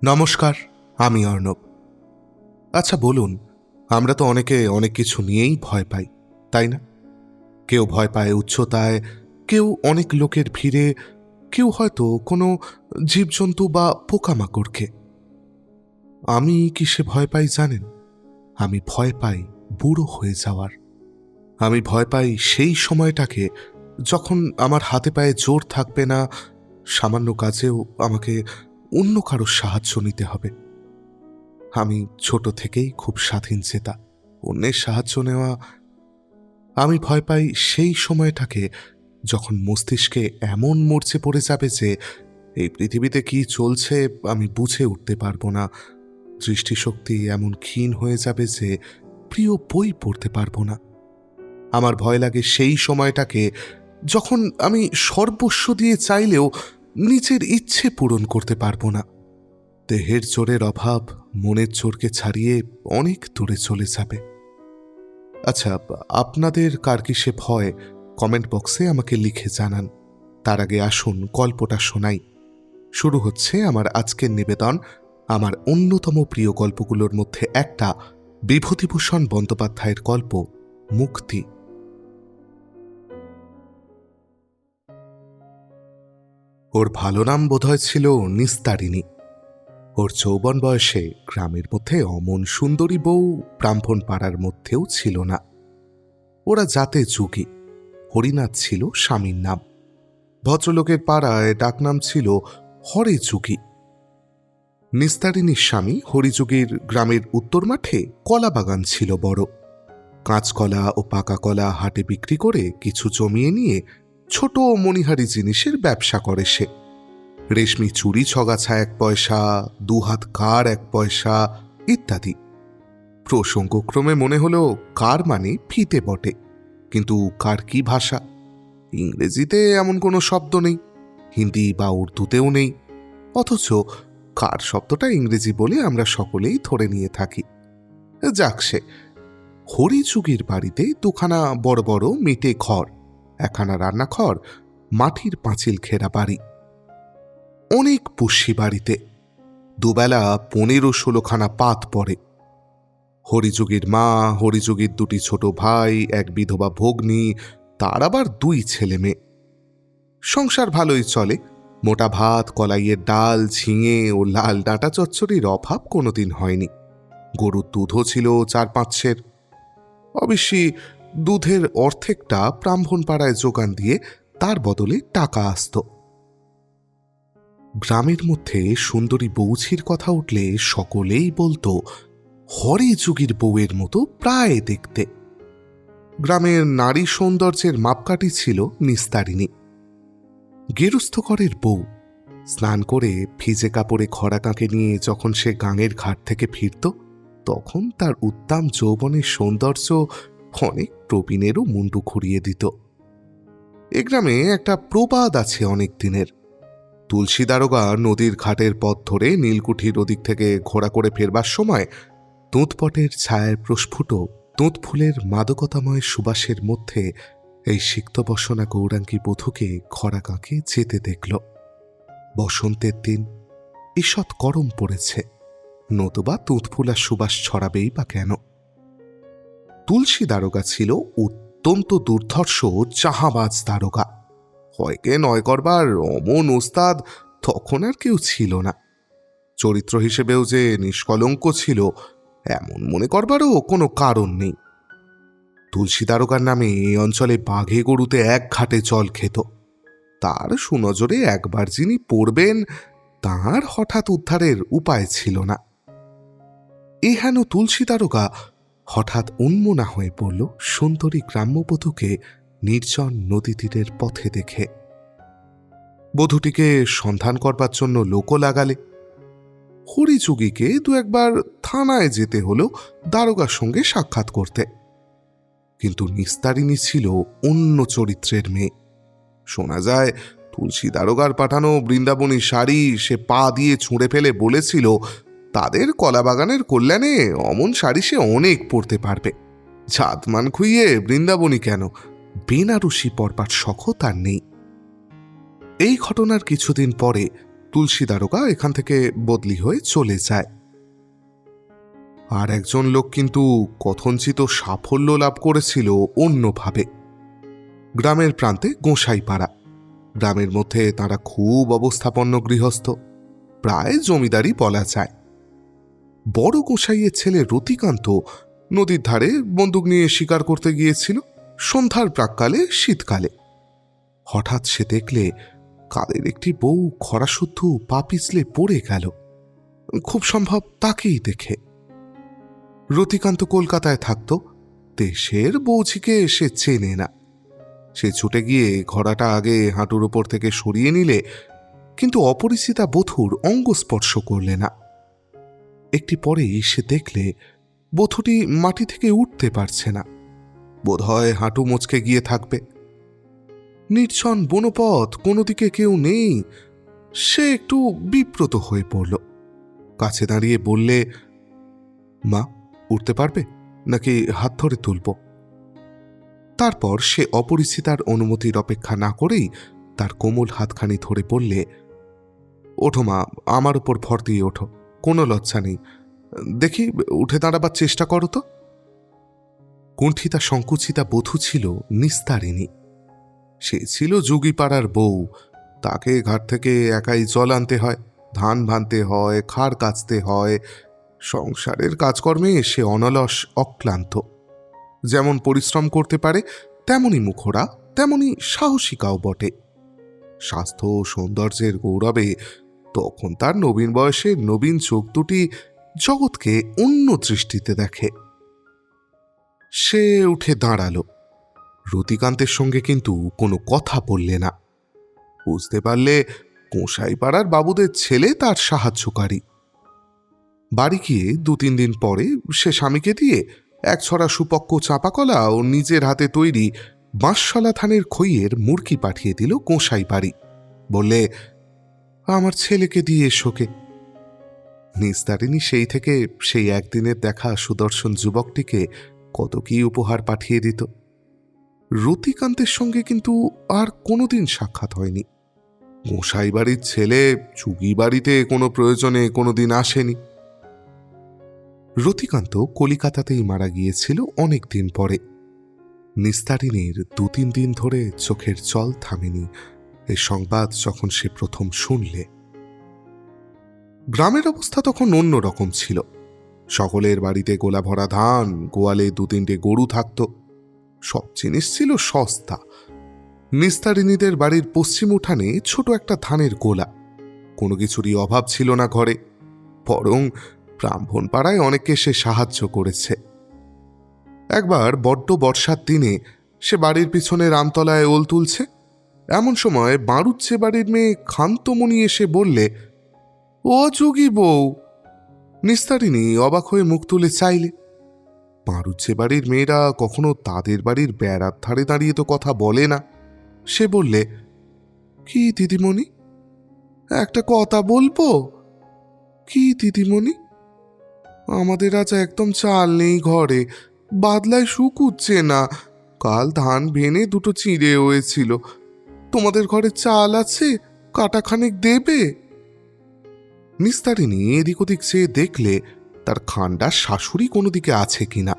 নমস্কার, আমি অর্ণব। আচ্ছা বলুন, আমরা তো অনেকে অনেক কিছু নিয়েই ভয় পাই, তাই না? কেউ ভয় পায় উচ্চতায়, কেউ অনেক লোকের ভিড়ে, কেউ হয়তো কোনো জীবজন্তু বা পোকামাকড়কে। আমি কিসে ভয় পাই জানেন? আমি ভয় পাই বুড়ো হয়ে যাওয়ার। আমি ভয় পাই সেই সময়টাকে যখন আমার হাতে পায়ে জোর থাকবে না, সামান্য কাজেও আমাকে অন্য কারোর সাহায্য নিতে হবে। আমি ছোট থেকেই খুব স্বাধীনচেতা, অন্যের সাহায্য নেওয়া। আমি ভয় পাই সেই সময়টাকে যখন মস্তিষ্কে এমন মরচে পড়ে যাবে যে এই পৃথিবীতে কি চলছে আমি বুঝে উঠতে পারবো না। দৃষ্টিশক্তি এমন ক্ষীণ হয়ে যাবে যে প্রিয় বই পড়তে পারবো না। আমার ভয় লাগে সেই সময়টাকে যখন আমি সর্বস্ব দিয়ে চাইলেও নিজের ইচ্ছে পূরণ করতে পারবো না। দেহের জোরের অভাব মনের জোরকে ছাড়িয়ে অনেক দূরে চলে যাবে। আচ্ছা, আপনাদের কার কিসে ভয় কমেন্ট বক্সে আমাকে লিখে জানান। তার আগে আসুন গল্পটা শোনাই। শুরু হচ্ছে আমার আজকের নিবেদন, আমার অন্যতম প্রিয় গল্পগুলোর মধ্যে একটা, বিভূতিভূষণ বন্দ্যোপাধ্যায়ের গল্প মুক্তি। ওর ভালো নাম বোধহয় ছিল নিস্তারিণী। ওর যৌবন বয়সে গ্রামের মধ্যে অমন সুন্দরী বউ ব্রাহ্মণ পাড়ার মধ্যেও ছিল না। ওরা জাতে যুগী। হরিনাথ ছিল স্বামীর নাম। ভদ্রলোকের পাড়ায় ডাকনাম ছিল হরে যুগী। নিস্তারিণীর স্বামী হরিযুগীর গ্রামের উত্তর মাঠে কলা বাগান ছিল বড়। কাঁচকলা ও পাকা কলা হাটে বিক্রি করে কিছু জমিয়ে নিয়ে ছোট মণিহারি জিনিসের ব্যবসা করে সে। রেশমি চুড়ি ছগাছা 1 পয়সা, 2 হাত কার 1 পয়সা ইত্যাদি। প্রসঙ্গক্রমে মনে হলো কার মানে ফিতে বটে, কিন্তু কার কি ভাষা? ইংরেজিতে এমন কোনো শব্দ নেই, হিন্দি বা উর্দুতেও নেই, অথচ কার শব্দটা ইংরেজি বলে আমরা সকলেই ধরে নিয়ে থাকি। যাক সে, হরিযুগীর বাড়িতে 2খানা বড় বড় মেটে ঘর, 1খানা রান্নাঘর, মাটির পাঁচিল ঘেরা বাড়ি। অনেক পুষ্যি বাড়িতে, দুবেলা 15-16খানা পাত পড়ে। হরিযুগীর মা, হরিযুগীর 2টি ছোট ভাই, 1 বিধবা ভগ্নী, তার আবার 2 ছেলে মেয়ে। সংসার ভালোই চলে। মোটা ভাত, কলাইয়ের ডাল, ঝিঙে ও লাল ডাঁটা চচ্চড়ির অভাব কোনোদিন হয়নি। গরুর দুধও ছিল 4-5 সের। অবশ্যই দুধের অর্ধেকটা ব্রাহ্মণ পাড়ায় যোগান দিয়ে তার বদলে টাকা আসত। গ্রামের মধ্যে সুন্দরী বৌছির কথা উঠলে সকলেই বলতো হরি যুগীর বউয়ের মতো প্রায় দেখতে। গ্রামের নারী সৌন্দর্যের মাপকাঠি ছিল নিস্তারিণী। গেরস্থ ঘরের বউ। স্নান করে ভিজে কাপড়ে খরা কাঁকে নিয়ে যখন সে গাঙের ঘাট থেকে ফিরত, তখন তার উত্তাম যৌবনের সৌন্দর্য অনেক প্রবীণেরও মুন্ডু ঘুরিয়ে দিত। এ গ্রামে একটা প্রবাদ আছে অনেক দিনের। তুলসী দারোগা নদীর ঘাটের পথ ধরে নীলকুঠির ওদিক থেকে ঘোড়া করে ফেরবার সময় তুঁতপটের ছায়ায় প্রস্ফুট তুঁত ফুলের মাদকতাময় সুবাসের মধ্যে এই সিক্তবসনা গৌরাঙ্গী বধূকে খরা কাঁকে যেতে দেখল। বসন্তের দিন, ঈষৎ গরম পড়েছে, নতুবা তুঁতফুলার সুবাস ছড়াবেই বা কেন? তুলসী দারোগা ছিল অত্যন্ত দুর্ধর্ষ চাহাবাজ দারোগা। হয়কে নয় করবার অমন ওস্তাদ তখন আর কেউ ছিল না। চরিত্র হিসেবেও যে নিষ্কলঙ্ক ছিল এমন মনে করবারও কোনো কারণ নেই। তুলসী দারোগার নামে এই অঞ্চলে বাঘে গরুতে এক ঘাটে জল খেত। তার সুনজরে একবার যিনি পড়বেন তাঁর হঠাৎ উদ্ধারের উপায় ছিল না। এহেন তুলসী দারোগা হঠাৎ উন্মনা হয়ে পড়ল সুন্দরী গ্রাম্যবধূকে নির্জন নদী তীরের পথে দেখে। বধূটিকে সন্ধান করবার জন্য লোকও লাগালে। হরিযুগীকে 2-1বার থানায় যেতে হলো দারোগার সঙ্গে সাক্ষাৎ করতে। কিন্তু নিস্তারিণী ছিল অন্য চরিত্রের মেয়ে। শোনা যায় তুলসী দারোগার পাঠানো বৃন্দাবনী শাড়ি সে পা দিয়ে ছুঁড়ে ফেলে বলেছিল তাদের কলাবাগানের কল্যাণে অমন শাড়ি সে অনেক পরতে পারবে। জাতমান খুইয়ে বৃন্দাবনী কেন, বেনারসি পরবার শখও তার নেই। এই ঘটনার কিছুদিন পরে তুলসী দারোগা এখান থেকে বদলি হয়ে চলে যায়। আর একজন লোক কিন্তু কথঞ্চিত সাফল্য লাভ করেছিল অন্যভাবে। গ্রামের প্রান্তে গোসাইপাড়া। গ্রামের মধ্যে তারা খুব অবস্থাপন্ন গৃহস্থ, প্রায় জমিদারি বলা যায়। বড় গোসাইয়ের ছেলে রতিকান্ত নদীর ধারে বন্দুক নিয়ে শিকার করতে গিয়েছিল সন্ধ্যার প্রাক্কালে, শীতকালে। হঠাৎ সে দেখলে কালের একটি বউ খরাশুদ্ধ পা পিছলে পড়ে গেল, খুব সম্ভব তাকেই দেখে। রতিকান্ত কলকাতায় থাকত, দেশের বৌঝিকে সে চেনে না। সে ছুটে গিয়ে ঘোড়াটা আগে হাঁটুর উপর থেকে সরিয়ে নিলে, কিন্তু অপরিচিতা বধূর অঙ্গ স্পর্শ করলে না। একটি পরেই সে দেখলে বধূটি মাটি থেকে উঠতে পারছে না, বোধহয় হাঁটু মচকে গিয়ে থাকবে। নির্জন বনপথ, কোনো দিকে কেউ নেই। সে একটু বিব্রত হয়ে পড়ল। কাছে দাঁড়িয়ে বললে, মা, উঠতে পারবে নাকি হাত ধরে তুলব? তারপর সে অপরিচিতার অনুমতির অপেক্ষা না করেই তার কোমল হাতখানি ধরে বললে, ওঠো মা, আমার উপর ভর দিয়ে ওঠো, কোনো লজ্জা নেই। দেখি, উঠে দাঁড়াবার চেষ্টা করো তো। কুণ্ঠিতা সংকুচিতা বধূ ছিল নিস্তারিণী। সে ছিল যোগীপাড়ার বউ। তাকে ঘাট থেকে একাই জল আনতে হয়, ধান ভানতে হয়, খাড় কাচতে হয়। সংসারের কাজকর্মে সে অনলস, অক্লান্ত। যেমন পরিশ্রম করতে পারে তেমনি মুখরা, তেমনি সাহসিকাও বটে। স্বাস্থ্য ও সৌন্দর্যের গৌরবে তখন তার নবীন বয়সে নবীন চোখ দুটি জগৎকে অন্য দৃষ্টিতে দেখে। সে উঠে দাঁড়ালো। রতিকান্তের সঙ্গে কিন্তু কোনো কথা বললে না। বুঝতে পারলে গোসাইপাড়ার বাবুদের ছেলে তার সাহায্যকারী। বাড়ি গিয়ে 2-3 দিন পরে সে স্বামীকে দিয়ে এক ছড়া সুপক্ক চাঁপাকলা ও নিজের হাতে তৈরি বাঁশশলা ধানের খইয়ের মুরকি পাঠিয়ে দিল গোসাই বাড়ি। বললে, আমার ছেলেকে দিয়ে এসোকে। নিস্তারিণী সেই থেকে সেই একদিনের দেখা সুদর্শন যুবকটিকে কত কি উপহার পাঠিয়ে দিত। রতিকান্তের সঙ্গে কিন্তু আর কোনোদিন সাক্ষাৎ হয়নি। গোসাই বাড়ির ছেলে চুগি বাড়িতে কোনো প্রয়োজনে কোনোদিন আসেনি। রতিকান্ত কলিকাতাতেই মারা গিয়েছিল অনেক দিন পরে। নিস্তারিণীর 2-3 দিন ধরে চোখের জল থামেনি এই সংবাদ যখন সে প্রথম শুনলে। গ্রামের অবস্থা তখন অন্য রকম ছিল। সকলের বাড়িতে গোলা ভরা ধান, গোয়ালে 2-3টে গরু থাকত। সব জিনিস ছিল সস্তা। নিস্তারিণীদের বাড়ির পশ্চিম উঠানে ছোট একটা ধানের গোলা। কোনো কিছুরই অভাব ছিল না ঘরে, বরং ব্রাহ্মণ পাড়ায় অনেকে সে সাহায্য করেছে। একবার বড্ড বর্ষার দিনে সে বাড়ির পিছনে রামতলায় ওল তুলছে। এমন সময় বাড়ুচ্ছে বাড়ির মেয়ে খান্তমণি এসে বললে, ও যোগী বউ। নিস্তারিণী অবাক হয়ে মুখ তুলে চাইলে। বাড়ুচ্ছে বাড়ির মেয়েরা কখনো তাদের বাড়ির বেড়ার ধারে দাঁড়িয়ে তো কথা বলে না। সে বললে, কি দিদিমণি, একটা কথা বলবো? কি দিদিমণি? আমাদের আজ একদম চাল নেই ঘরে, বাদলায় শুকুচ্ছে না। কাল ধান ভেনে 2টো চিঁড়ে হয়েছিল। তোমাদের ঘরে চাল আছে? কাটাখানেক দেবে? নিস্তারিণী এদিক ওদিক চেয়ে দেখলে তার খান্ডার শাশুড়ি কোনো দিকে আছে কিনা।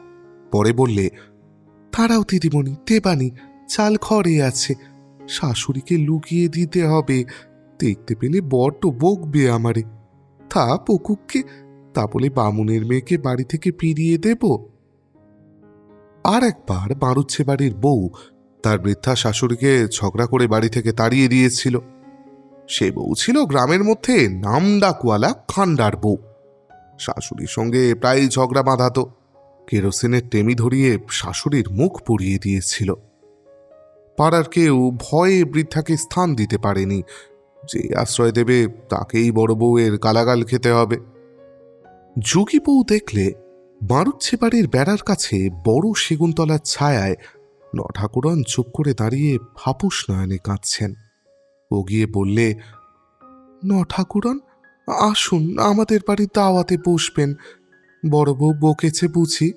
পরে বললে, তারাও দিদিমণি, দেবানি, চাল ঘরে আছে, শাশুড়িকে লুকিয়ে দিতে হবে। দেখতে পেলে বড্ড বকবে আমারে। তা পকুককে, তা বলে বামুনের মেয়েকে বাড়ি থেকে ফিরিয়ে দেব? আর একবার বাড়ুচ্ছে বাড়ির বউ তার বৃদ্ধা শাশুড়িকে ঝগড়া করে বাড়ি থেকে তাড়িয়ে দিয়েছিল। সে বউ ছিল গ্রামের মধ্যে নামডাকওয়ালা খান্ডার বউ। শাশুড়ির সঙ্গে প্রায় ঝগড়া বাঁধাত। কেরোসিনের টেমি ধরিয়ে শাশুড়ির মুখ পুড়িয়ে দিয়েছিল। পাড়ার কেউ ভয়ে বৃদ্ধাকে স্থান দিতে পারেনি। যে আশ্রয় দেবে তাকেই বড় বউয়ের গালাগাল খেতে হবে। যোগী বউ দেখলে বাড়ুচ্ছে বাড়ির বেড়ার কাছে বড় সেগুনতলার ছায়ায় নঠাকুরন চুপ করে দাঁড়িয়ে ফাপুস নয়নে কাঁদছেন। ও গিয়ে বললে, নঠাকুরন, আসুন, আমাদের বাড়ির দাওয়াতে বসবেন। বড় বউ বকেছে বুঝি?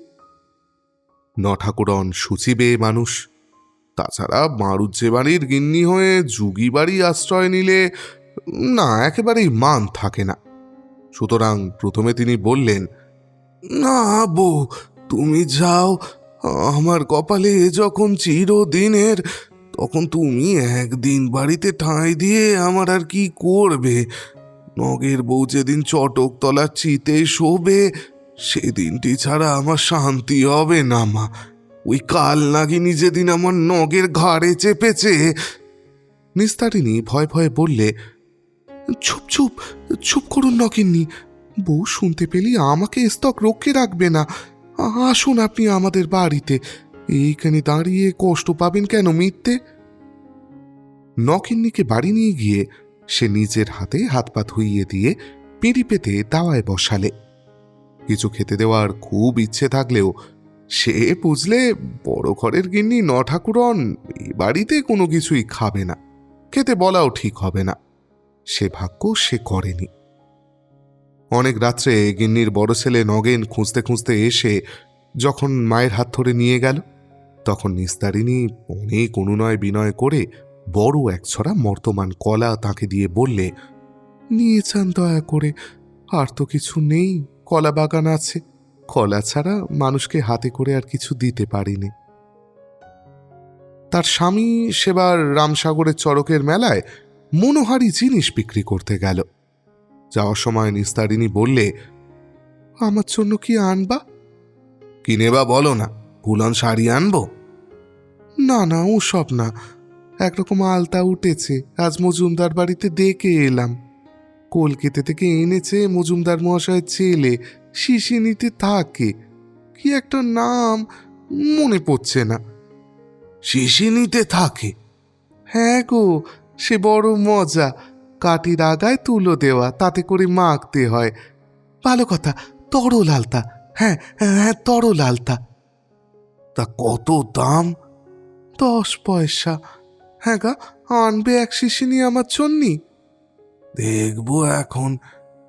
নঠাকুরন শুচিবে মানুষ। তাছাড়া মারুজ্জে বাড়ির গিন্নি হয়ে যুগী বাড়ি আশ্রয় নিলে না, একেবারেই মান থাকে না। সুতরাং প্রথমে তিনি বললেন, না বউ, তুমি যাও। আমার কপালে যখন চিরদিনের, তখন তুমি একদিন বাড়িতে ঠাঁই দিয়ে আমার আর কি করবে? নগের বউ যেদিন চটকতলার চিতে শোবে, সেদিনটি ছাড়া আমার শান্তি হবে না মা। ওই কাল নাগিনী যেদিন আমার নগের ঘাড়ে চেপেছে। নিস্তারিণী ভয় ভয়ে বললে, চুপ চুপ, চুপ করুন নগিন্নি। বউ শুনতে পেলি আমাকে স্তক রক্ষে রাখবে না। আসুন আপনি আমাদের বাড়িতে। এইখানে দাঁড়িয়ে কষ্ট পাবেন কেন মিথ্যে? নগিন্নিকে বাড়ি নিয়ে গিয়ে সে নিজের হাতে হাত পা ধুইয়ে দিয়ে পিঁড়ি পেতে দাওয়ায় বসালে। কিছু খেতে দেওয়ার খুব ইচ্ছে থাকলেও সে বুঝলে বড় ঘরের গিন্নি নঠাকুরন এই বাড়িতে কোনো কিছুই খাবে না, খেতে বলাও ঠিক হবে না। সে ভাগ্য সে করেনি। অনেক রাত্রে গিন্নির বড় ছেলে নগেন খুঁজতে খুঁজতে এসে যখন মায়ের হাত ধরে নিয়ে গেল, তখন নিস্তারিণী অনেক অনুনয় বিনয় করে বড় এক ছড়া মর্তমান কলা তাকে দিয়ে বললে, নিয়ে যান দয়া করে, আর তো কিছু নেই, কলা বাগান আছে, কলা ছাড়া মানুষকে হাতে করে আর কিছু দিতে পারিনি। তার স্বামী সেবার রামসাগরের চড়কের মেলায় মনোহারী জিনিস বিক্রি করতে গেল। যাওয়ার সময় নিস্তারিণী বললে, আমার জন্য কি আনবা? কিনে বা বলো না, ফুলন শাড়ি আনবো? না না, ওসব না, একরকম আলতা উঠেছে, আজ মজুমদার বাড়িতে দেখে এলাম। কলকাতা থেকে এনেছে মজুমদার মহাশয়ের ছেলে, শিশিনীতে থাকে, কি একটা নাম মনে পড়ছে না। শিশিনীতে থাকে? হ্যাঁ গো, সে বড় মজা, কাঠির আগায় তুলো দেওয়া, তাতে করে মাখতে হয়। ভালো কথা, তরল আলতা। হ্যাঁ হ্যাঁ, তরল আলতা। তা কত দাম? 10 পয়সা। হ্যাঁ গা, আনবে এক শিশিনী আমার জন্যি? দেখবো এখন,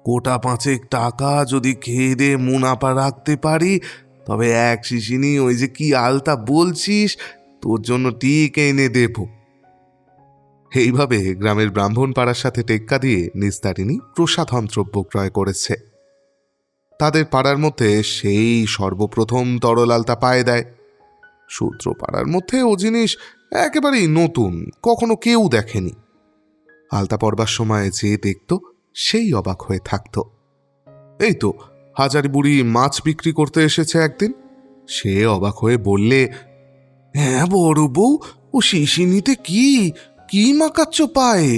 কোটা 5 টাকা যদি খেয়ে দে মুনাফা রাখতে পারি, তবে এক শিশিনী ওই যে কি আলতা বলছিস তোর জন্য ঠিক এনে দেব। এইভাবে গ্রামের ব্রাহ্মণ পাড়ার সাথে টেক্কা দিয়ে নিস্তারিণী প্রসাধন দ্রব্য ক্রয় করেছে। তাদের পাড়ার মধ্যে সেই সর্বপ্রথম তরল আলতা পায়ে দেয়। শূদ্র পাড়ার মধ্যে ও জিনিস একেবারেই নতুন, কখনো কেউ দেখেনি। আলতা পরবার সময় যে দেখত সেই অবাক হয়ে থাকত। এই তো হাজারি বুড়ি মাছ বিক্রি করতে এসেছে একদিন, সে অবাক হয়ে বললে, হ্যাঁ বড় বউ, ও শিশিনীতে কি কি মাকাচ্ছ পায়ে?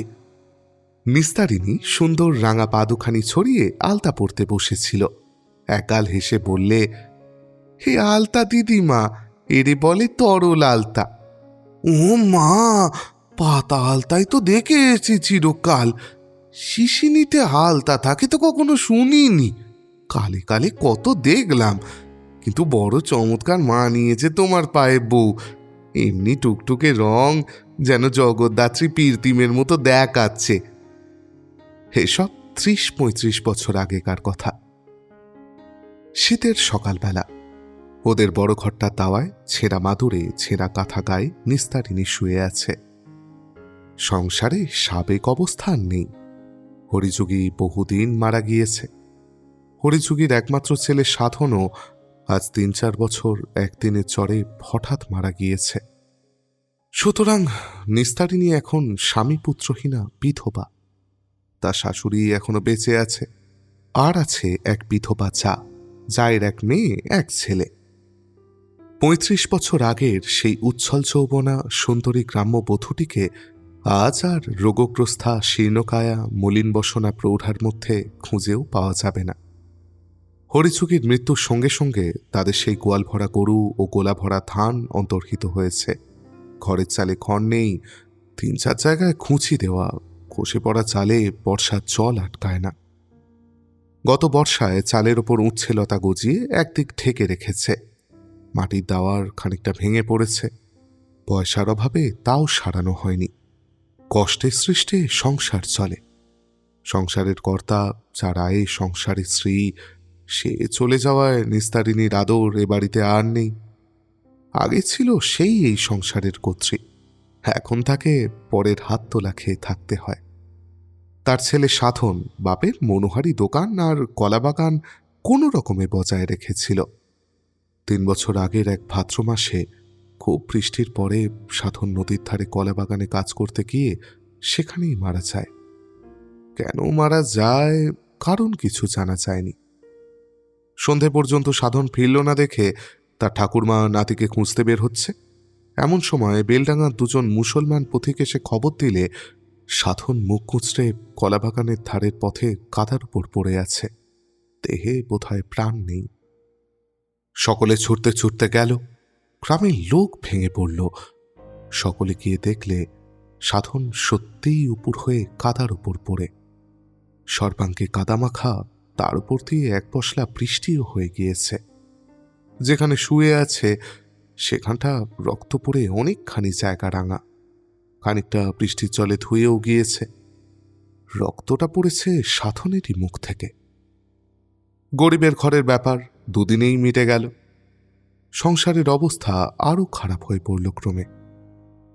নিস্তারিণী সুন্দর রাঙা পা দুখানি ছড়িয়ে আলতা পরতে বসেছিল। একাল হেসে বললে, হে আলতা দিদিমা, এরে বলে তরল আলতা। ও মা, পাতা আলতাই তো দেখে এসেছি চিরকাল, শিশিনীতে আলতা থাকে তো কখনো শুনিনি। কালে কালে কত দেখলাম, কিন্তু বড় চমৎকার মানিয়েছে তোমার পায়ে বউ। এমনি টুকটুকে রং, যেন জগদ্ধাত্রী পীরতিমের মতো দেখাচ্ছে। এসব 30-35 বছর আগেকার কথা। শীতের সকালবেলা ওদের বড় ঘরটা তাওয়ায় ছেঁড়া মাদুরে ছেঁড়া কাঁথা গায়ে নিস্তারিণী শুয়ে আছে। সংসারে সাবেক অবস্থান নেই। হরিযুগী বহুদিন মারা গিয়েছে। হরিযুগীর একমাত্র ছেলে সাধনও আজ 3-4 বছর একদিনের চড়ে হঠাৎ মারা গিয়েছে। সুতরাং নিস্তারিণী এখন স্বামী পুত্রহীনা বিধবা। তার শাশুড়ি এখনো বেঁচে আছে, আর আছে এক বিধবা যায়ের এক মেয়ে, এক ছেলে। 35 বছর আগের সেই উচ্ছল যৌবনা সুন্দরী গ্রাম্য বধূটিকে আজ আর রোগগ্রস্তা শীর্ণকায়া মলিন বসনা প্রৌঢ়ার মধ্যে খুঁজেও পাওয়া যাবে না। হরিযুগীর মৃত্যুর সঙ্গে সঙ্গে তাদের সেই গোয়াল ভরা গরু ও গোলা ভরা ধান অন্তর্হিত হয়েছে। ঘরের চালে খড় নেই, 3-4 জায়গায় খুঁচি দেওয়া, খসে পড়া চালে বর্ষার জল আটকায় না। গত বর্ষায় চালের ওপর উচ্ছে লতা গজিয়ে একদিক ঢেকে রেখেছে। মাটির দাওয়ার খানিকটা ভেঙে পড়েছে, পয়সার অভাবে তাও সারানো হয়নি। কষ্টের সৃষ্টে সংসার চলে। সংসারের কর্তা, যার আয়ে সংসারের স্ত্রী, সে চলে যাওয়ায় নিস্তারিণীর আদর এ বাড়িতে আর নেই। আগে ছিল সেই এই সংসারের কর্ত্রী, এখন তাকে পরের হাত তোলা খেয়ে থাকতে হয়। তার ছেলে সাধন বাপের মনোহারি দোকান আর কলাবাগান কোনো রকমে বজায় রেখেছিল। 3 বছর আগের এক ভাদ্র মাসে খুব বৃষ্টির পরে সাধন নদীর ধারে কলাবাগানে কাজ করতে গিয়ে সেখানেই মারা যায়। কেন মারা যায় কারণ কিছু জানা যায়নি। সন্ধে পর্যন্ত সাধন ফিরল না দেখে তার ঠাকুরমা নাতিকে খুঁজতে বের হচ্ছে। এমন সময় বেলডাঙ্গার 2জন মুসলমান পথিক এসে খবর দিলে সাধন মুখ কুঁচড়ে কলাবাগানের ধারের পথে কাদার উপর পড়ে আছে, দেহে বোধহয় প্রাণ নেই। সকলে ছুটতে ছুটতে গেল। গ্রামের লোক ভেঙে পড়ল। সকলে গিয়ে দেখলে সাধন সত্যিই উপর হয়ে কাদার উপর পড়ে। সর্বাঙ্গে কাদামাখা, তার উপর দিয়ে এক পশলা বৃষ্টিও হয়ে গিয়েছে। যেখানে শুয়ে আছে সেখানটা রক্ত পড়ে অনেকখানি জায়গা রাঙা, খানিকটা বৃষ্টির জলে ধুয়েও গিয়েছে। রক্তটা পড়েছে সাধনেরই মুখ থেকে। গরিবের ঘরের ব্যাপার 2 দিনেই মিটে গেল। সংসারের অবস্থা আরও খারাপ হয়ে পড়ল ক্রমে।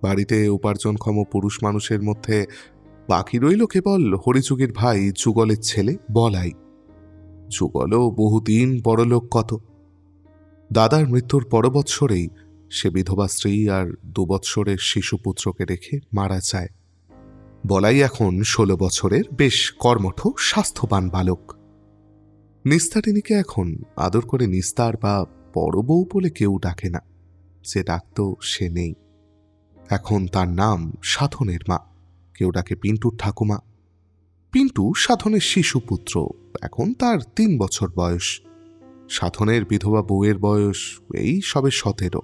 বাড়িতে উপার্জনক্ষম পুরুষ মানুষের মধ্যে বাকি রইল কেবল হরিযুগের ভাই যুগলের ছেলে বলাই। যুগলও বহুদিন পরলোক কত। দাদার মৃত্যুর পর বৎসরেই সে বিধবা স্ত্রী আর 2 বৎসরের শিশুপুত্রকে রেখে মারা যায়। বলাই এখন 16 বছরের বেশ কর্মঠ স্বাস্থ্যবান বালক। নিস্তারিণীকে এখন আদর করে নিস্তার বা বড় বউ বলে কেউ ডাকে না। যে ডাকত সে নেই। এখন তার নাম সাধনের মা, কেউ ডাকে পিন্টুর ঠাকুমা। পিন্টু সাধনের শিশুপুত্র, এখন তার 3 বছর বয়স। সাধনের বিধবা বউয়ের বয়স এই সবে 17।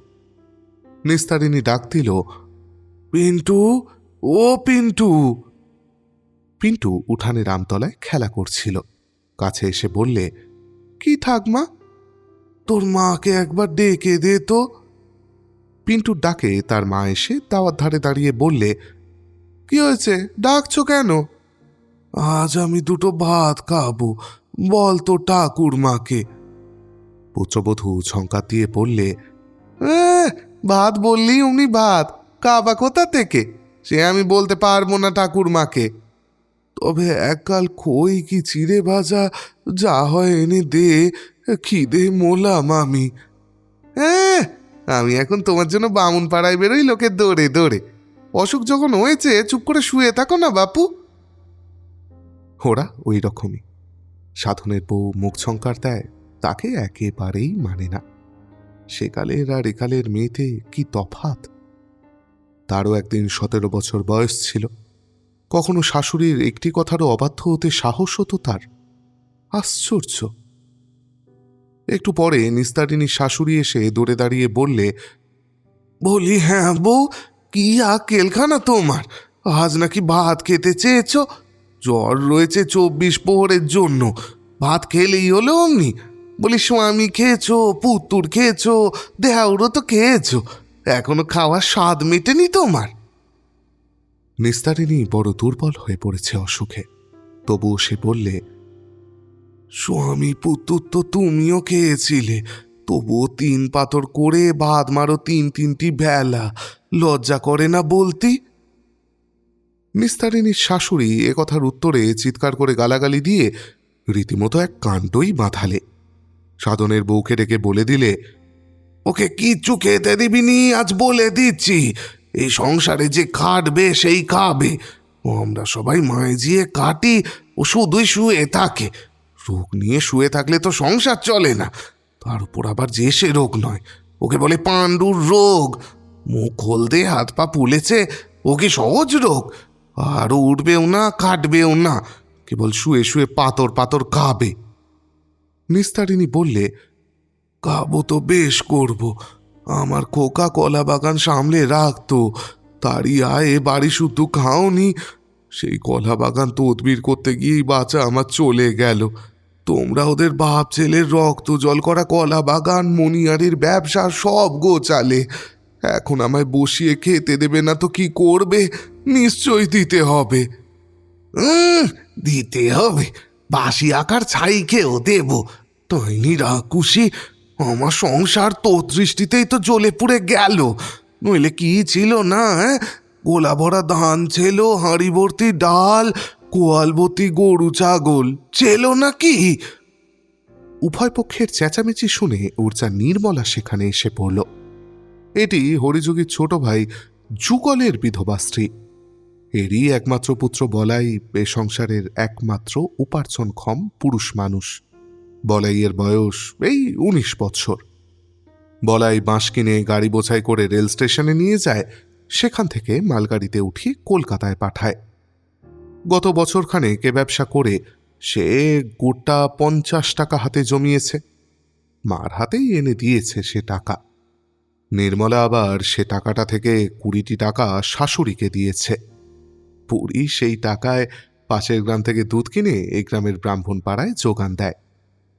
নিস্তারিণী ডাক দিল, পিন্টু, ও পিন্টু। পিন্টু উঠানের আমতলায় খেলা করছিল। কাছে এসে বললে, কি ঠাকমা? তোর মাকে একবার ডেকে দে তো। পিন্টুর ডাকে তার মা এসে দাওয়ার ধারে দাঁড়িয়ে বললে, কি হয়েছে, ডাকছো কেন? আজ আমি 2টো ভাত খাবো, বল তো ঠাকুরমাকে। পুত্রবধূ ঝঙ্কার দিয়ে বললে, ভাত বললি উনি ভাত খাবা কোথা থেকে? সে আমি বলতে পারবো না ঠাকুরমাকে। তবে এককাল খই কি চিড়ে ভাজা যা হয় এনে দে, খিদে মোলাম আমি। আমি এখন তোমার জন্য বামুন পাড়ায় বেরোই লোকের দৌড়ে দৌড়ে। অসুখ যখন হয়েছে চুপ করে শুয়ে থাকো না বাপু। ওরা ওই রকমই। সাধনের বউ মুখ ঝঙ্কার দেয়, তাকে একেবারেই মানে না। সেকালের আর একালের মেয়েতে কি তফাৎ। তারও একদিন 17 বছর বয়স ছিল। কখনো শাশুড়ির একটি কথারও অবাধ্য হতে সাহস হতো তার। আশ্চর্য। একটু পরে নিস্তারিণীর শাশুড়ি এসে দৌড়ে দাঁড়িয়ে বললে, বলি হ্যাঁ বউ, কি আকেলখানা তোমার? আজ নাকি ভাত খেতে চেয়েছ? জ্বর রয়েছে 24 প্রহরের জন্য, ভাত খেলেই হলো অমনি। বলি স্বামী খেয়েছো, পুত্তুর খেয়েছো, দেহাউরও তো খেয়েছো, এখনো খাওয়ার স্বাদ মেটেনি তোমার? নিস্তারিণী বড় দুর্বল হয়ে পড়েছে অসুখে। তবুও সে বললে, স্বামী পুত্তুর তো তুমিও খেয়েছিলে, তবুও 3 পাথর করে ভাত মারো 3টি বেলা, লজ্জা করে না বলতি? নিস্তারিণীর শাশুড়ি একথার উত্তরে চিৎকার করে গালাগালি দিয়ে রীতিমতো এক কাণ্ডই বাঁধালে। সাধনের বউকে ডেকে বলে দিলে, ওকে কিচ্ছু খেতে দিবিনি, আজ বলে দিচ্ছি। এই সংসারে যে খাটবে সেই খাবে। ও আমরা সবাই মায়েজিয়ে কাটি, ও শুধুই শুয়ে থাকে। রোগ নিয়ে শুয়ে থাকলে তো সংসার চলে না, তার উপর আবার যে সে রোগ নয়, ওকে বলে পাণ্ডুর রোগ। মুখ হলদে হাত পা ফুলেছে, ওকে সহজ রোগ। আর উঠবেও না, কাটবেও না, কেবল শুয়ে শুয়ে পাথর পাথর খাবে। নিস্তারিণী বললে, খাবো তো বেশ করব। আমার খোকা কলা বাগান সামলে রাখতো, তারই আয় বাড়ি শুধু খাওনি। সেই কলা বাগান তদবির করতে গিয়েই বাচ্চা আমার চলে গেল। তোমরা ওদের বাপ ছেলের রক্ত জল করা কলা বাগান, মণিয়ারির ব্যবসা সব গোচালে। এখন আমায় বসিয়ে খেতে দেবে না তো কি করবে? নিশ্চয়ই দিতে হবে। দিতে হবে? বাসি আকার ছাই খেয়েও দেব? তৈনি রাকুশি, আমার সংসার তোর দৃষ্টিতেই তো জ্বলে পুড়ে গেল। নইলে কি ছিল না? গোলা ভরা ধান ছিল, হাঁড়ি ভর্তি ডাল, গোয়ালবতী গরু ছাগল চেলো নাকি? উভয় পক্ষের চেঁচামেচি শুনে ওর যা নির্মলা সেখানে এসে পড়ল। এটি হরিযোগীর ছোট ভাই যুগলের বিধবা স্ত্রী। এরই একমাত্র পুত্র বলাই এ সংসারের একমাত্র উপার্জনক্ষম পুরুষ মানুষ। বলাইয়ের বয়স এই 19 বছর। বলাই বাঁশ কিনে গাড়ি বোঝাই করে রেল স্টেশনে নিয়ে যায়, সেখান থেকে মালগাড়িতে উঠিয়ে কলকাতায় পাঠায়। গত বছরখানেক এ ব্যবসা করে সে গোটা 50 টাকা হাতে জমিয়েছে। মার হাতেই এনে দিয়েছে সে টাকা। নির্মলা আবার সে টাকাটা থেকে 20টি টাকা শাশুড়িকে দিয়েছে। পুরী সেই টাকায় পাশের গ্রাম থেকে দুধ কিনে এই গ্রামের ব্রাহ্মণ পাড়ায় যোগান দেয়,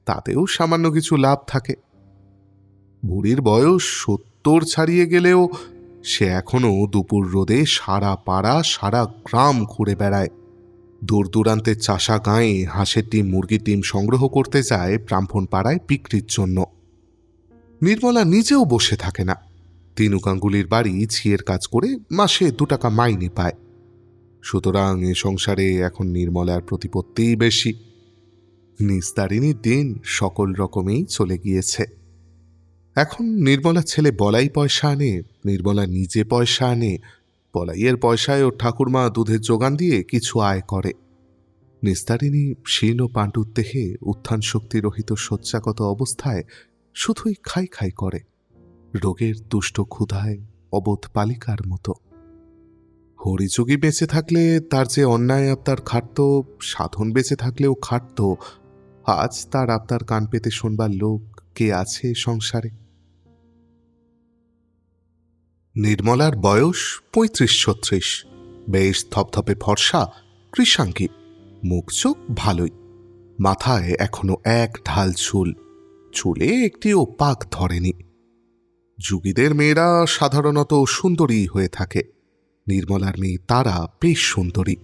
তাতেও সামান্য কিছু লাভ থাকে। বুড়ির বয়স 70 ছাড়িয়ে গেলেও সে এখনো দুপুর রোদে সারা পাড়া সারা গ্রাম ঘুরে বেড়ায়। দূর দূরান্তের চাষা গাঁয়ে হাঁসের ডিম মুরগির ডিম সংগ্রহ করতে যায় ব্রাহ্মণ পাড়ায় বিক্রির জন্য। নির্মলা নিজেও বসে থাকে না। তিনু গাঙ্গুলির বাড়ি ঝিয়ের কাজ করে মাসে 2 টাকা মাইনে পায়। সুতরাং এ সংসারে এখন নির্মলার প্রতিপত্তিই বেশি। নিস্তারিণীর দিন সকল রকমেই চলে গিয়েছে। এখন নির্মলার ছেলে বলাই পয়সা আনে, নির্মলা নিজে পয়সা আনে, বলাইয়ের পয়সায় ওর ঠাকুরমা দুধের যোগান দিয়ে কিছু আয় করে। নিস্তারিণী শীর্ণ পাণ্ডুর দেহে উত্থান শক্তিরহিত শয্যাগত অবস্থায় শুধুই খাই খাই করে, রোগের দুষ্ট ক্ষুধায় অবোধ বালিকার মতো। হরিযোগী বেঁচে থাকলে তার যে অন্যায় আবদার খাটত, সাধন বেঁচে থাকলেও খাটত, আজ তার আবদার কান পেতে শোনবার লোক কে আছে সংসারে? নির্মলার বয়স 35-36, বেশ ধপধপে ফর্সা, কৃষাঙ্গী, মুখ চোখ ভালোই। মাথায় এখনো এক ঢাল চুল, চুলে একটিও পাক ধরেনি। যুগীদের মেয়েরা সাধারণত সুন্দরী হয়ে থাকে। নির্মলার মেয়ে তারা বেশ সুন্দরী।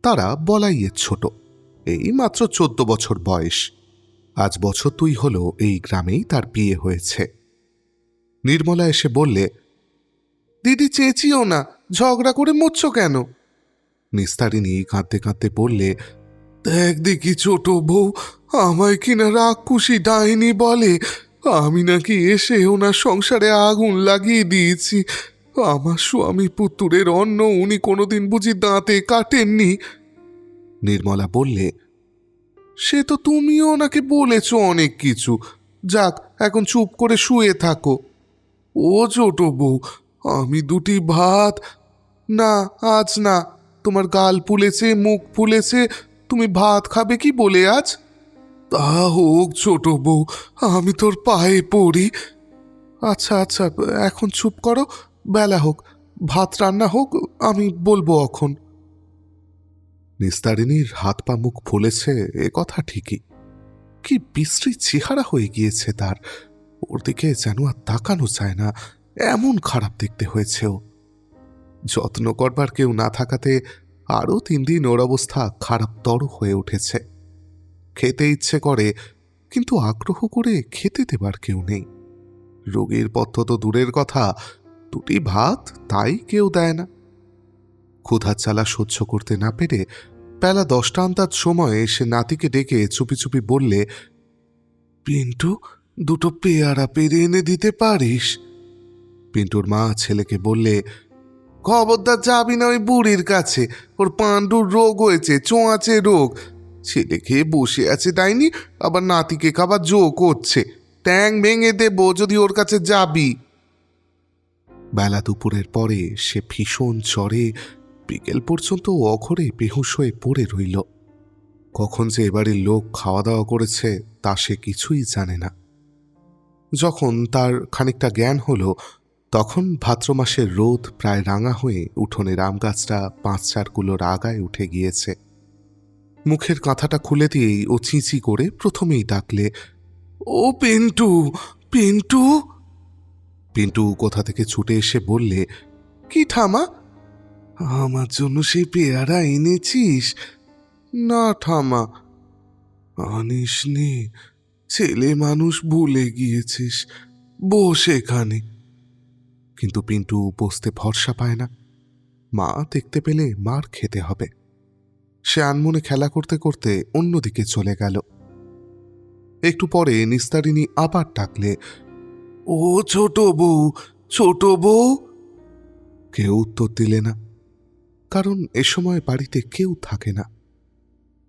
তারা বলাইয়ের ছোট, এই মাত্র 14 বছর বয়স। আজ বছর 2 হলো এই গ্রামেই তার বিয়ে হয়েছে। নির্মলা এসে বললে, দিদি চেঁচিও না, ঝগড়া করে মরছ কেন? নিস্তারিণী কাঁদতে কাঁদতে বললে, দেখ দেখি ছোট বউ, আমায় কিনা রাক্ষসী ডাইনি বলে। আমি নাকি এসে ওনার সংসারে আগুন লাগিয়ে দিয়েছি। আমার স্বামী পুত্রের অন্ন উনি কোনোদিন বুঝি দাঁতে কাটেননি। নির্মলা বললে, সে তো তুমিও ওনাকে বলেছ অনেক কিছু। যাক, এখন চুপ করে শুয়ে থাকো। ও ছোট বউ, আমি 2টি ভাত। না, আজ না। তোমার গাল ফুলেছে, মুখ ফুলেছে, তুমি ভাত খাবে কি বলে আজ? তা হোক ছোট বউ, আমি তোর পায়ে পড়ি। আচ্ছা আচ্ছা, এখন চুপ করো, বেলা হোক, ভাত রান্না হোক, আমি বলবো এখন। নিস্তারিণীর হাত পা মুখ ফুলেছে এ কথা ঠিকই, কি বিশ্রী চেহারা হয়ে গিয়েছে তার। ওর দিকে যেন আর তাকানো যায় না, এমন খারাপ দেখতে হয়েছে ও। যত্ন করবার কেউ না থাকাতে আরও 3 দিন ওর অবস্থা খারাপতর হয়ে উঠেছে। খেতে ইচ্ছে করে, কিন্তু আগ্রহ করে খেতে দেবার কেউ নেই। রোগীর পথ্য তো দূরের কথা, 2টি ভাত তাই কেউ দেয় না। ক্ষুধার জ্বালা সহ্য করতে না পেরে বেলা 10টা আন্তাজ সময়ে সে নাতিকে ডেকে চুপি চুপি বললে, পিন্টু, 2টো পেয়ারা পেরে এনে দিতে পারিস? পিন্টুর মা ছেলেকে বললে, খবরদার যাবি না ওই বুড়ির কাছে, ওর পাণ্ডুর রোগ হয়েছে, চোঁয়াচে রোগ। ছেলে খেয়ে বসে আছে ডাইনি, আবার নাতিকে খাবার জো করছে। ট্যাং ভেঙে দেবো যদি ওর কাছে যাবি। বেলা দুপুরের পরে সে ভীষণ জ্বরে বিকেল পর্যন্ত অঘরে বেহুশ হয়ে পড়ে রইল। কখন যে এবারের লোক খাওয়া দাওয়া করেছে তা সে কিছুই জানে না। যখন তার খানিকটা জ্ঞান হলো, তখন ভাদ্র মাসের রোদ প্রায় রাঙা হয়ে উঠোনের আম গাছটা 5-4 কুলোর আগায় উঠে গিয়েছে। মুখের কাঁথাটা খুলে দিয়েই ও চিঁচি করে প্রথমেই ডাকলে, ও পিন্টু, পিন্টু। পিন্টু কোথা থেকে ছুটে এসে বললে, কি ঠামা, আমার জন্য সেই পেয়ারা এনেছিস? না ঠামা, আনিসনি, ছেলে মানুষ ভুলে গিয়েছিস, বস এখানে। কিন্তু পিন্টু বসতে ভরসা পায় না, মা দেখতে পেলে মার খেতে হবে। সে আনমনে খেলা করতে করতে অন্যদিকে চলে গেল। একটু পরে নিস্তারিণী আবার ডাকলে, ও ছোট বউ, ছোট বউ। কেউ উত্তর দিলে না, কারণ এ সময় বাড়িতে কেউ থাকে না।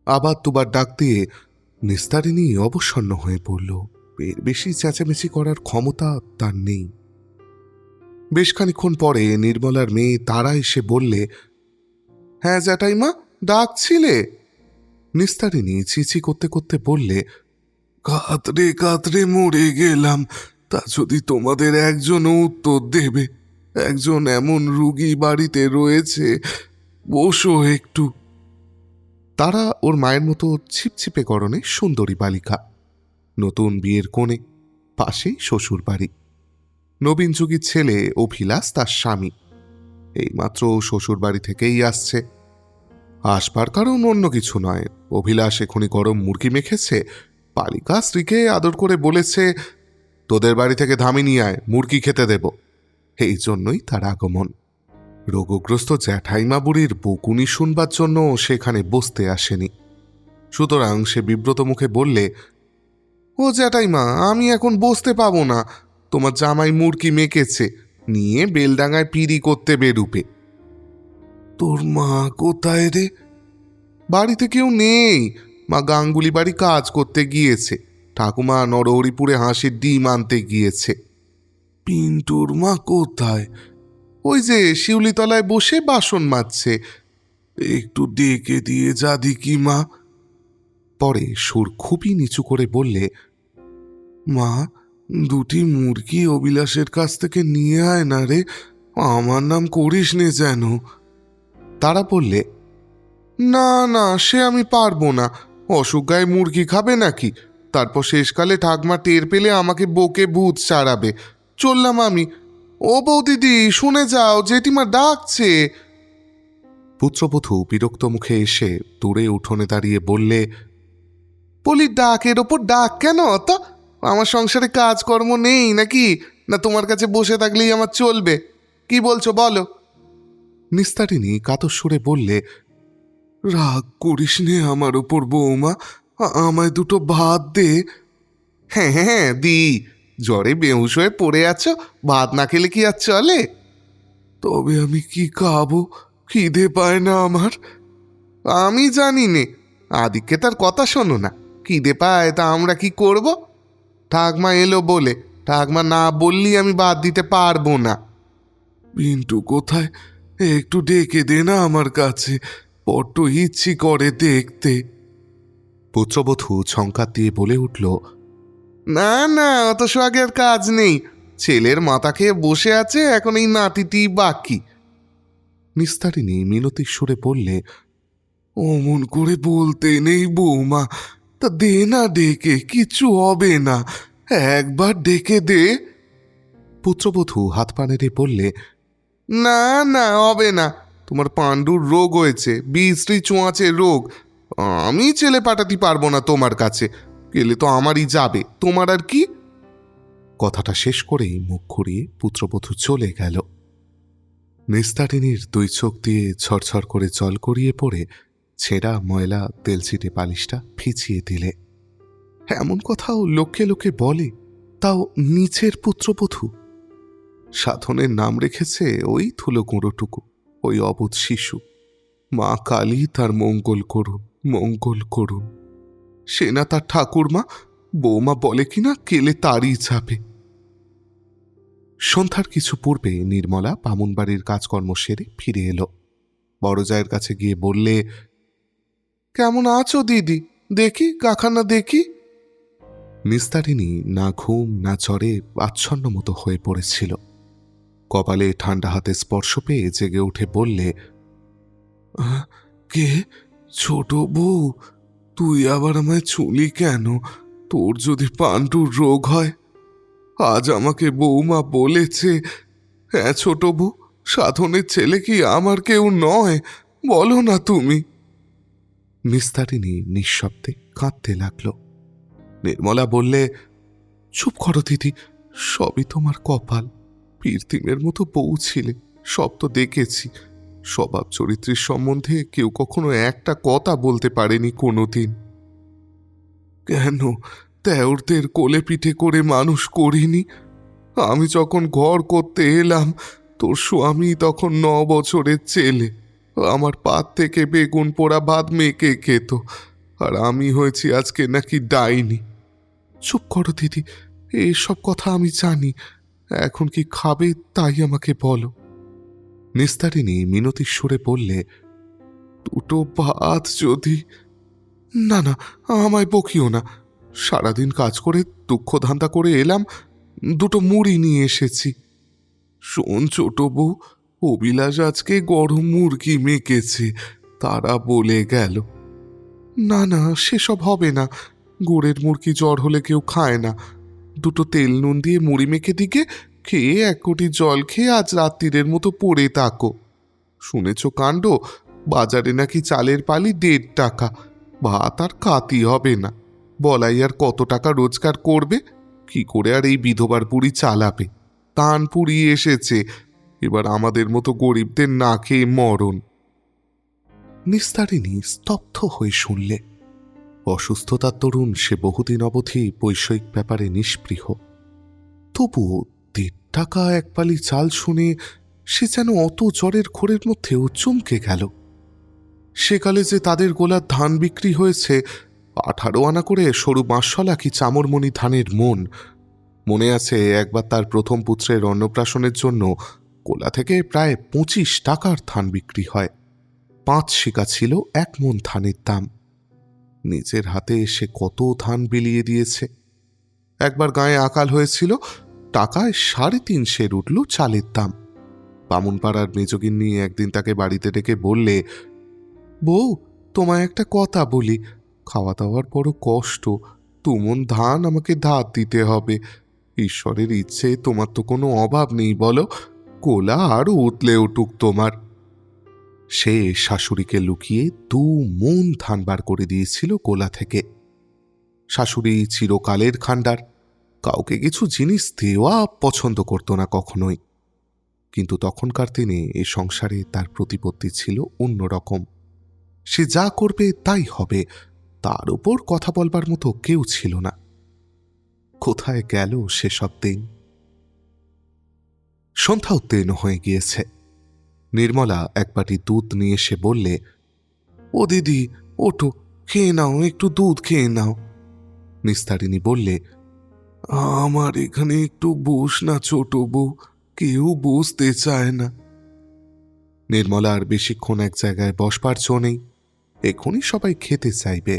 আবার দুবার ডাক দিয়ে নিস্তারিণী অবসন্ন হয়ে পড়ল। এর বেশি চেঁচামেচি করার ক্ষমতা তার নেই। বেশ খানিক্ষণ পরে নির্মলার মেয়ে তারা এসে বললে, হ্যাঁ জ্যাঠাইমা, ডাকছিলে? নিস্তারিণী চিচি করতে করতে বললে, কাতরে কাতরে মরে গেলাম, তা যদি তোমাদের একজনও উত্তর দেবে। একজন এমন রুগী বাড়িতে রয়েছে, বসো একটু। তারা ওর মায়ের মতো ছিপছিপে গড়নে সুন্দরী বালিকা, নতুন বিয়ের কোণে, পাশেই শ্বশুর বাড়ি। নবীন যুগীর ছেলে অভিলাষ তার স্বামী, এইমাত্র শ্বশুর বাড়ি থেকেই আসছে। আসবার কারণ অন্য কিছু নয়, অভিলাষ এখনই গরম মুরগি মেখেছে। বালিকা স্ত্রীকে আদর করে বলেছে, তোদের বাড়ি থেকে ধামি নিয়ে আয়, মুরগি খেতে দেব। এই জন্যই তার আগমন। রোগগ্রস্ত জ্যাঠাইমা বুড়ির বকুনি শুনবার জন্য সেখানে বসতে আসেনি। সুতরাং সে বিব্রত মুখে বললে, ও জ্যাঠাইমা, আমি এখন বসতে পাবো না। তোমার জামাই মুরগি মেকেছে, নিয়ে বেলডাঙায় পিড়ি করতে বেরুবে। তোর মা কোথায় রে? বাড়িতে কেউ নেই, মা গাঙ্গুলি বাড়ি কাজ করতে গিয়েছে, ঠাকুমা নরহরিপুরে হাঁসের ডিম আনতে গিয়েছে। পিন্টুর মা কোথায়? ওই যে শিউলিতলায় বসে বাসন মাজছে, একটু ডেকে দিয়ে যা দেখি মা। পরে সুর খুবই নিচু করে বললে, মা, দুটি মুরগি অবিলাসের কাছ থেকে নিয়ে আয় না রে, আমার নাম করিস নে যেন। তারা বললে, না না, সে আমি পারবো না। অসুখ গায়ে মুরগি খাবে নাকি? তারপর শেষকালে ঠাকমা টের পেলে আমাকে বকে ভূত ছাড়াবে। চললাম আমি। ও বৌদিদি, শুনে যাও, জেঠিমা ডাকছে। পুত্রবধূ বিরক্ত মুখে এসে দূরে উঠোনে দাঁড়িয়ে বললে, বলি ডাকের ওপর ডাক কেন অত? আমার সংসারে কাজকর্ম নেই নাকি? না তোমার কাছে বসে থাকলেই আমার চলবে? কি বলছো বলো? নিস্তারিণী কাতর সুরে বললে, রাগ করিস নে আমার ওপর বৌমা, আমায় দুটো ভাত দে। হ্যাঁ হ্যাঁ দি, জ্বরে বেহুশ হয়ে পড়ে আছো, ভাত না খেলে কি আর চলে? তবে আমি কি খাবো? খিদে পায় না আমার। আমি জানি নে, আদিকে তার কথা শোনো না। খিদে পায় তা আমরা কি করব? ঠাকমা এলো বলে, ঠাকমা না বললি আমি ভাত দিতে পারবো না। পিন্টু কোথায়? একটু ডেকে দে না আমার কাছে, বড্ড ইচ্ছি করে দেখতে। পুত্রবধূ ঝঙ্কার দিয়ে বলে উঠল, না না, অত সোহাগের কাজ নেই। ছেলের মাথা খেয়ে বসে আছে, এখন এই নাতিটি বাকি। নিস্তারিণী মিনতির সুরে বললে, অমন করে বলতে নেই বৌমা, তা দে না ডেকে, কিছু হবে না, একবার ডেকে দে। পুত্রবধূ হাত পা নেড়ে বললে, না না, হবে না। তোমার পাণ্ডুর রোগ হয়েছে, বিশ্রী চোঁয়াচে রোগ। আমি ছেলে পাঠাতে পারবো না তোমার কাছে, গেলে তো আমারই যাবে, তোমার আর কি। কথাটা শেষ করেই মুখ ঘুরিয়ে পুত্রবধূ চলে গেল। নিস্তারিণীর দুই চোখ দিয়ে ঝরঝর করে জল গড়িয়ে পড়ে ছেঁড়া ময়লা তেলচিটে পালিশটা ভিজিয়ে দিলে। এমন কথাও লোকে লোকে বলে, তাও নিচের পুত্রবধূ। সাধনের নাম রেখেছে ওই ধুলো গুঁড়োটুকু, ওই অবুধ শিশু। মা কালী তার মঙ্গল করুন, মঙ্গল করুন। সে না তার ঠাকুরমা, বৌমা বলে কিনা কেলে তারই যাবে। সন্ধ্যার কিছু পূর্বে নির্মলা বামুনবাড়ির কাজকর্ম সেরে ফিরে এলো। বড় জায়ের কাছে গিয়ে বললে, কেমন আছো দিদি? দেখি কাখানা দেখি। নিস্তারিণী না ঘুম না জ্বরে আচ্ছন্ন মতো হয়ে পড়েছিল। কপালে ঠান্ডা হাতে স্পর্শ পেয়ে জেগে উঠে বললে, কে? ছোট বউ, তুই আবার আমায় ছুলি কেন? তোর যদি পাণ্ডুর রোগ হয়? আজ আমাকে বৌমা বলেছে। হ্যাঁ ছোট বউ, সাধনের ছেলে কি আমার কেউ নয়? বলো না তুমি। নিস্তারিণী নিঃশব্দে কাঁদতে লাগল। নির্মলা বললে, চুপ করো দিদি, সবই তোমার কপাল। পীরতিমের মতো বউ ছিলে, সব তো দেখেছি। স্বভাব চরিত্রের সম্বন্ধে কেউ কখনো একটা কথা বলতে পারেনি কোনোদিন। কেন দেওরদের কোলে পিঠে করে মানুষ করিনি? আমি যখন ঘর করতে এলাম তোর স্বামী তখন 9 বছরের ছেলে। আমার পাত থেকে বেগুন পোড়া ভাত মেখে খেত, আর আমি হয়েছি আজকে নাকি ডাইনি। চুপ করো দিদি, এসব কথা আমি জানি। এখন কি খাবে তাই আমাকে বলো। নিস্তারিণী মিনতির সুরে বললে, 2টো ভাত যদি। না না, আমায় বকিও না। সারাদিন কাজ করে দুঃখ ধান্দা করে এলাম, 2টো মুড়ি নিয়ে এসেছি। শোন ছোট বউ, অবিলাস আজকে গরম মুরগি মেখেছে, তারা বলে গেল। না না, সেসব হবে না। গুড়ের মুরগি জ্বর হলে কেউ খায় না। 2টো তেল নুন দিয়ে মুড়ি মেখে দিকে খেয়ে 1 কোটি জল খেয়ে আজ রাত্রিরের মতো পড়ে থাকো। শুনেছ কাণ্ড, বাজারে নাকি চালের পালি 1.5 টাকা। ভাত আর খাতি হবে না। বলাই আর কত টাকা রোজগার করবে? কি করে আর এই বিধবার বুড়ি চালাবে? তান পুড়িয়ে এসেছে, এবার আমাদের মতো গরিবদের না খেয়ে মরণ। নিস্তারিণী স্তব্ধ হয়ে শুনলে। অসুস্থতার দরুন সে বহুদিন অবধি বৈষয়িক ব্যাপারে নিষ্পৃহ। তবুও 1.5 টাকা 1 পালি চাল শুনে সে যেন অত জ্বরের ঘোরের মধ্যেও চমকে গেল। সেকালে যে তাদের গোলার ধান বিক্রি হয়েছে 18 আনা করে সরু বাঁশশলা কি চামরমণি ধানের মন। মনে আছে একবার তার প্রথম পুত্রের অন্নপ্রাশনের জন্য গোলা থেকে প্রায় 25 টাকার ধান বিক্রি হয়। 5 শিকা ছিল 1 মণ ধানের দাম। নিজের হাতে সে কত ধান বিলিয়ে দিয়েছে। একবার গায়ে আকাল হয়েছিল, টাকায় 3.5 সের উঠল চালের দাম। বামুনপাড়ার মেজগিন্নি একদিন তাকে বাড়িতে ডেকে বললে, বউ, তোমায় একটা কথা বলি। খাওয়া দাওয়ার বড় কষ্ট, 2 মণ ধান আমাকে ধার দিতে হবে। ঈশ্বরের ইচ্ছে তোমার তো কোনো অভাব নেই বলো, কোলা আর উতলে উঠুক তোমার। সে শাশুড়িকে লুকিয়ে 2 মণ ধান বার করে দিয়েছিল কোলা থেকে। শাশুড়ি চিরকালের খান্ডার, কাউকে কিছু জিনিস দেওয়া পছন্দ করত না কখনোই। কিন্তু তখনকার দিনে এ সংসারে তার প্রতিপত্তি ছিল অন্যরকম। সে যা করবে তাই হবে, তার উপর কথা বলবার মতো কেউ ছিল না। কোথায় গেল সেসব দিন? সন্ধ্যা উত্তীর্ণ হয়ে গিয়েছে। নির্মলা 1 বাটি দুধ নিয়ে এসে বললে, ও দিদি, ওঠো, খেয়ে নাও, একটু দুধ খেয়ে নাও। নিস্তারিণী বললে, আমার এখানে একটু বস না ছোট বউ, কেউ বসতে চায় না। নির্মলা আর বেশিক্ষণ এক জায়গায় বসবার জো নেই। এখনই সবাই খেতে চাইবে।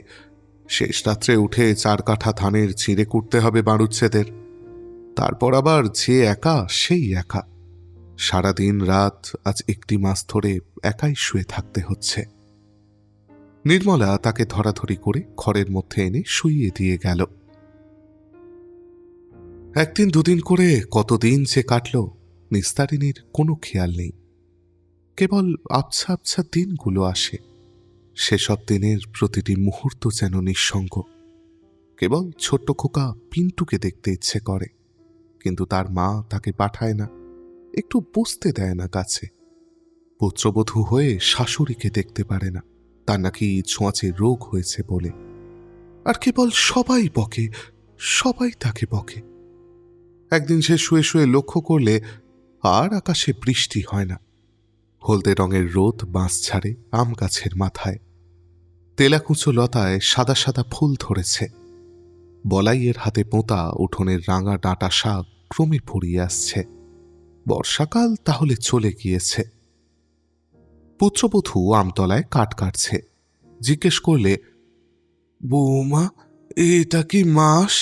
শেষ রাত্রে উঠে 4 কাঠা ধানের চিঁড়ে কুটতে হবে বাড়ুচ্ছেদের। তারপর আবার যে একা সেই একা। সারাদিন রাত আজ 1টি মাস ধরে একাই শুয়ে থাকতে হচ্ছে। নির্মলা তাকে ধরাধরি করে ঘরের মধ্যে এনে শুইয়ে দিয়ে গেল। 1 দিন 2 দিন করে কতদিন যে কাটল নিস্তারিণীর কোনো খেয়াল নেই। কেবল আবছা আবছা দিনগুলো আসে। সেসব দিনের প্রতিটি মুহূর্ত যেন নিঃসঙ্গ। কেবল ছোট্ট খোকা পিন্টুকে দেখতে ইচ্ছে করে, কিন্তু তার মা তাকে পাঠায় না, একটু বসতে দেয় না কাছে। পুত্রবধূ হয়ে শাশুড়িকে দেখতে পারে না, তার নাকি ছোঁয়াচে রোগ হয়েছে বলে। আর কেবল সবাই বকে, সবাই তাকে বকে। একদিন সে শুয়ে শুয়ে লক্ষ্য করলে আর আকাশে বৃষ্টি হয় না। হলদে রঙের রোদ বাঁশ ছাড়ে আম গাছের মাথায়। তেলাকুচো লতায় সাদা সাদা ফুল ধরেছে। বলাইয়ের হাতে পোঁতা উঠোনের রাঙা ডাঁটা শাক ক্রমে ফুরিয়ে আসছে। বর্ষাকাল তাহলে চলে গিয়েছে। পুত্রবধূ আমতলায় কাঠ কাটছে। জিজ্ঞেস করলে, বৌমা, এটা কি মাস?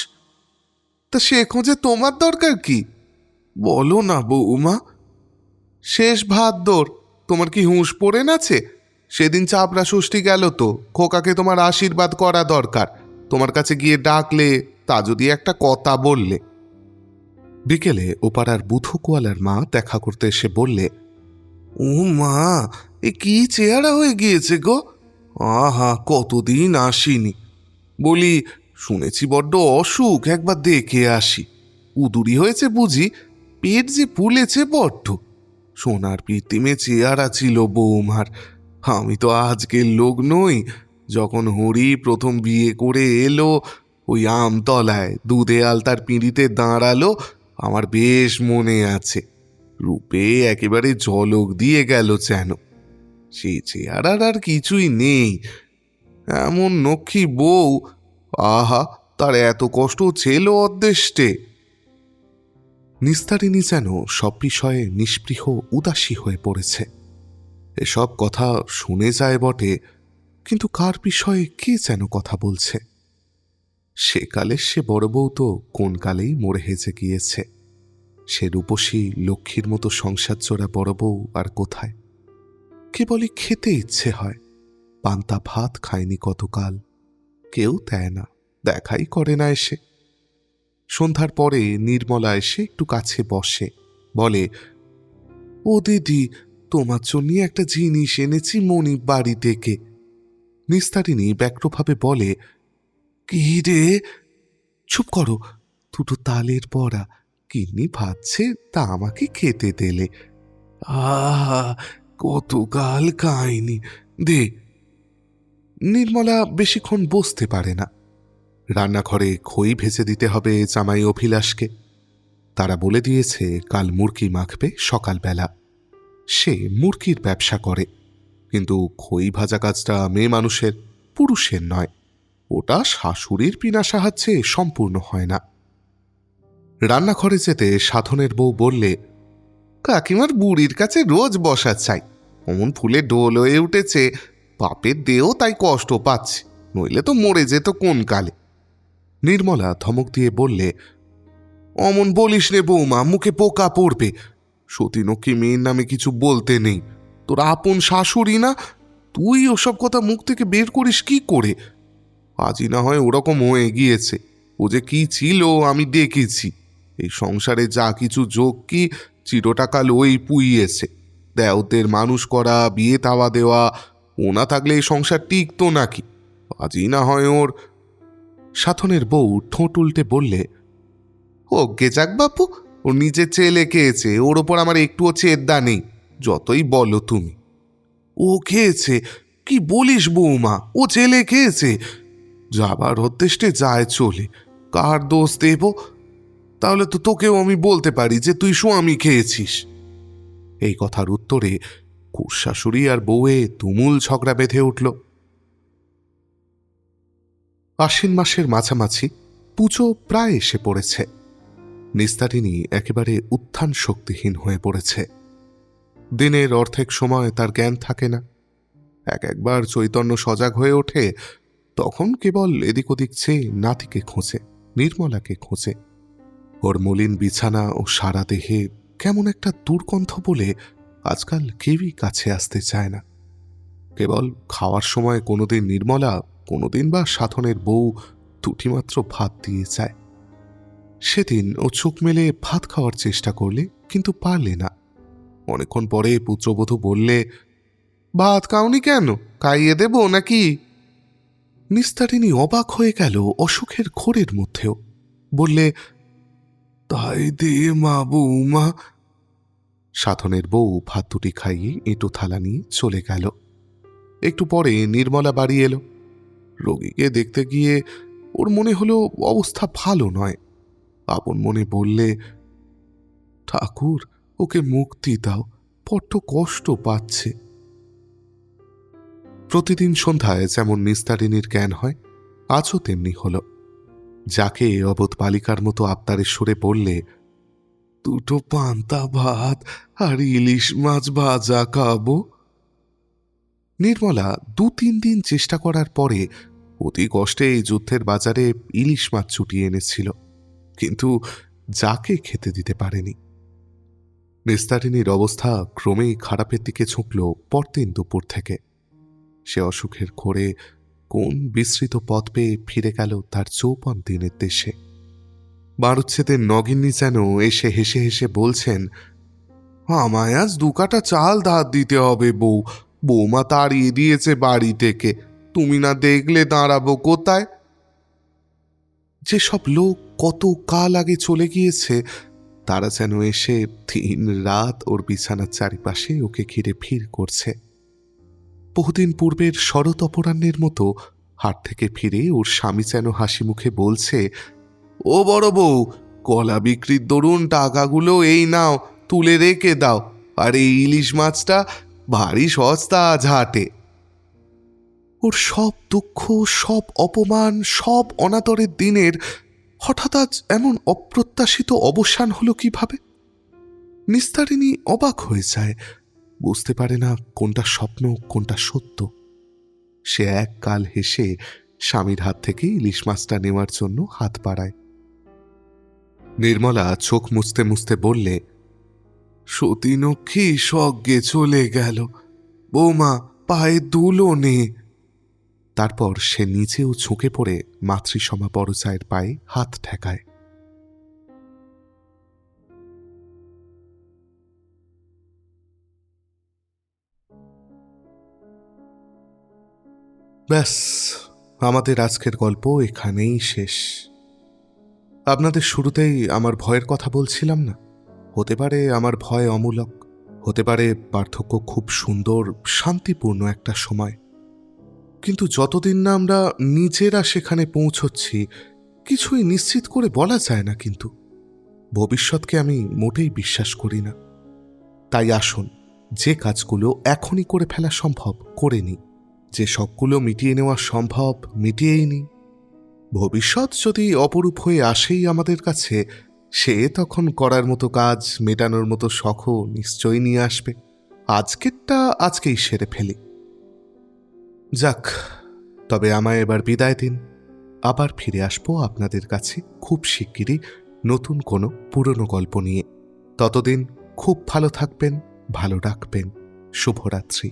তা সে খোঁজে তোমার দরকার কি? বলো না বৌমা। শেষ ভাদ্র, তোমার কি হুঁশ পড়ে নাছে? সেদিন চাপড়া ষষ্ঠী গেল তো, খোকাকে তোমার আশীর্বাদ করা দরকার। তোমার কাছে গিয়ে ডাকলে, তা যদি একটা কথা বললে। বিকেলে ওপাড়ার বুধু কোয়ালার মা দেখা করতে এসে বললে, ও মা, এ কি চেহারা হয়ে গিয়েছে গো! আহা, কতদিন আসিনি। বলি, শুনেছি বড্ড অসুখ, একবার দেখে আসি। উদুরি হয়েছে বুঝি? পেট যে ফুলেছে বড্ড। সোনার পিতিমে চেহারা ছিল বৌমার। আমি তো আজকের লোক নই। যখন হরি প্রথম বিয়ে করে এলো, ওই আমতলায় দুধে আলতার পিঁড়িতে দাঁড়ালো, আমার বেশ মনে আছে। রূপে একেবারে ঝলক দিয়ে গেল যেন। সে চেহারার আর কিছুই নেই। এমন লক্ষ্মী বউ, আহা, তার এত কষ্ট ছিল অদৃষ্টে। নিস্তারিণী যেন সব বিষয়ে নিস্পৃহ উদাসী হয়ে পড়েছে। এসব কথা শুনে যায় বটে, কিন্তু কার বিষয়ে কে যেন কথা বলছে। সেকালে সে বড় বউ তো কোন কালেই মরে হেজে গিয়েছে। সে রূপসী লক্ষ্মীর মতো সংসার জোড়া বড় বউ আর কোথায়? কেবলই খেতে ইচ্ছে হয়। পান্তা ভাত খায়নি কতকাল, কেউ দেয় না, দেখাই করে না এসে। সন্ধ্যার পরে নির্মলা এসে একটু কাছে বসে, বলে, ও দিদি, তোমার জন্য একটা জিনিস এনেছি মনিব বাড়ি থেকে। নিস্তারিণী ব্যগ্রভাবে বলে, কি রে? চুপ করো, দুটো তালের বড়া। গিন্নি ভাবছে তা আমাকে খেতে দিলে। আহা, কতকাল খাইনি, দে। নির্মলা বেশিক্ষণ বসতে পারে না। রান্নাঘরে খই ভেজে দিতে হবে জামাই অভিলাষকে। তারা বলে দিয়েছে কাল মুরগি মাখবে সকালবেলা। সে মুরগির ব্যবসা করে, কিন্তু খই ভাজা কাজটা মেয়ে মানুষের, পুরুষের নয়। ওটা শাশুড়ির বিনা সাহায্যে সম্পূর্ণ হয় না। রান্নাঘরে যেতে সাধনের বউ বললে, কাকিমার বুড়ির কাছে রোজ বসা চাই। অমন ফুলে ডোল হয়ে উঠেছে, বাপের দেও তাই কষ্ট পাচ্ছে, নইলে তো মরে যেত কোন কালে। নির্মলা ধমক দিয়ে বললে, অমন বলিস রে বৌমা, মুখে পোকা পড়বে। সতীনক্ষী মেয়ের নামে কিছু বলতে নেই। তোর আপন শাশুড়ি না, তুই ওসব কথা মুখ থেকে বের করিস কি করে? আজই না হয় ওরকম হয়ে গিয়েছে, ও যে কি ছিল আমি দেখেছি। এই সংসারে যা কিছু যোগ কি চিরটাকাল ওই পুইয়েছে। দেওদের মানুষ করা, বিয়ে তাওয়া দেওয়া, ও না থাকলে এই সংসার টিকতো নাকি? আজই না হয় ওর। সাধনের বউ ঠোঁট উল্টে বললে, ও গে যাক বাপু, ও নিজে চেলে খেয়েছে, ওর ওপর আমার একটুও চেদ্দা নেই, যতই বলো তুমি। ও খেয়েছে? কি বলিস বৌমা, ও চেলে খেয়েছে? যাবার উদ্দেশ্যে যায় চলে, কার দোষ দেব? তাহলে তো তোকেও আমি বলতে পারি যে তুই স্বামী খেয়েছিস। এই কথার উত্তরে কুশাশুড়ি আর বউয়ে তুমুল ঝগড়া বেঁধে উঠল। আশ্বিন মাসের মাঝামাঝি পুজো প্রায় এসে পড়েছে। নিস্তারিণী একেবারে উত্থান শক্তিহীন হয়ে পড়েছে। দিনের অর্ধেক সময় তার জ্ঞান থাকে না। একবার চৈতন্য সজাগ হয়ে ওঠে, তখন কেবল এদিক ওদিক চেয়ে নাতিকে খোঁজে, নির্মলাকে খোঁজে। ওর মলিন বিছানা ও সারা দেহে কেমন একটা দুর্গন্ধ বলে আজকাল কেউই কাছে আসতে চায় না। কেবল খাওয়ার সময় কোনোদিন নির্মলা, কোনোদিন বা সাধনের বউ দুটিমাত্র ভাত দিয়ে যায়। সেদিন ও চোখ মেলে ভাত খাওয়ার চেষ্টা করলে, কিন্তু পারলে না। অনেকক্ষণ পরে পুত্রবধূ বললে, ভাত খাওনি কেন? খাইয়ে দেব নাকি? নিস্তারিণী অবাক হয়ে গেল অসুখের ঘোরের মধ্যেও। বললে, তাই দে মা বৌমা। সাধনের বউ ভাত দুটি খাইয়ে এঁটো থালা নিয়ে চলে গেল। একটু পরে নির্মলা বাড়ি এলো। রোগীকে দেখতে গিয়ে ওর মনে হলো অবস্থা ভালো নয়। আপন মনে বললে, ঠাকুর, ওকে মুক্তি দাও, বড্ড কষ্ট পাচ্ছে। প্রতিদিন সন্ধ্যায় যেমন নিস্তারিণীর জ্ঞান হয়, আজও তেমনি হল। যাকে অবোধ বালিকার মতো আবদারের সুরে বললে, দুটো পান্তা ভাত আর ইলিশ মাছ ভাজা খাবো। নির্মলা 2-3 দিন চেষ্টা করার পরে অতি কষ্টে এই যুদ্ধের বাজারে ইলিশ মাছ ছুটিয়ে এনেছিল, কিন্তু যাকে খেতে দিতে পারেনি। নিস্তারিণীর অবস্থা ক্রমেই খারাপের দিকে ঝুঁকল পরদিন দুপুর থেকে। সে অসুখের ঘোরে কোন বিস্তৃত পথ পেয়ে ফিরে গেল তার যৌবন দিনের দেশে। বারুচ্ছেদের নগিন্নি যেন এসে হেসে হেসে বলছেন, আমায় আজ 2 কাটা চাল ধার দিতে হবে বউ, বৌমা তাড়িয়ে দিয়েছে বাড়ি থেকে, তুমি না দেখলে দাঁড়াবো কোথায়? যেসব লোক কত কাল আগে চলে গিয়েছে, তারা যেন এসে দিন রাত ওর বিছানার চারিপাশে ওকে ঘিরে ভিড় করছে। বহুদিন পূর্বের শরৎ অপরাহ্নের মতো হাট থেকে ফিরে ওর স্বামী যেন হাসি মুখে বলছে, ও বড় বউ, কলা বিক্রির দরুন টাকাগুলো এই নাও, তুলে রেখে দাও, আর এই ইলিশ মাছটা ভারী সস্তা আজ হাটে। ওর সব দুঃখ, সব অপমান, সব অনাদরের দিনের হঠাৎ আজ এমন অপ্রত্যাশিত অবসান হলো কিভাবে? নিস্তারিণী অবাক হয়ে যায়, বুঝতে পারে না কোনটা স্বপ্ন কোনটা সত্য। সে এককাল হেসে স্বামীর হাত থেকে ইলিশ মাছটা নেওয়ার জন্য হাত বাড়ায়। নির্মলা চোখ মুছতে মুছতে বললে, সতীনক্ষী স্বর্গে চলে গেল, বৌমা পায়ে দুলো নে। তারপর সে নিজেও ঝুঁকে পড়ে মাতৃসমা পরচায়ের পায়ে হাত ঠেকায়। ব্যাস, আমাদের আজকের গল্প এখানেই শেষ। আপনাদের শুরুতেই আমার ভয়ের কথা বলছিলাম না? হতে পারে আমার ভয় অমূলক, হতে পারে পার্থক্য খুব সুন্দর শান্তিপূর্ণ একটা সময়, কিন্তু যতদিন না আমরা নিজেরা সেখানে পৌঁছচ্ছি কিছুই নিশ্চিত করে বলা যায় না। কিন্তু ভবিষ্যৎকে আমি মোটেই বিশ্বাস করি না। তাই আসুন, যে কাজগুলো এখনই করে ফেলা সম্ভব করে নিই, যে শখগুলো মিটিয়ে নেওয়া সম্ভব মিটিয়েই নিই। ভবিষ্যৎ যদি অপরূপ হয়ে আসেই আমাদের কাছে, সে তখন করার মতো কাজ, মেটানোর মতো শখও নিশ্চয়ই নিয়ে আসবে। আজকেরটা আজকেই সেরে ফেলি। যাক, তবে আমায় এবার বিদায় দিন। আবার ফিরে আসবো আপনাদের কাছে খুব শিগগিরই নতুন কোনো পুরনো গল্প নিয়ে। ততদিন খুব ভালো থাকবেন, ভালো রাখবেন। শুভরাত্রি।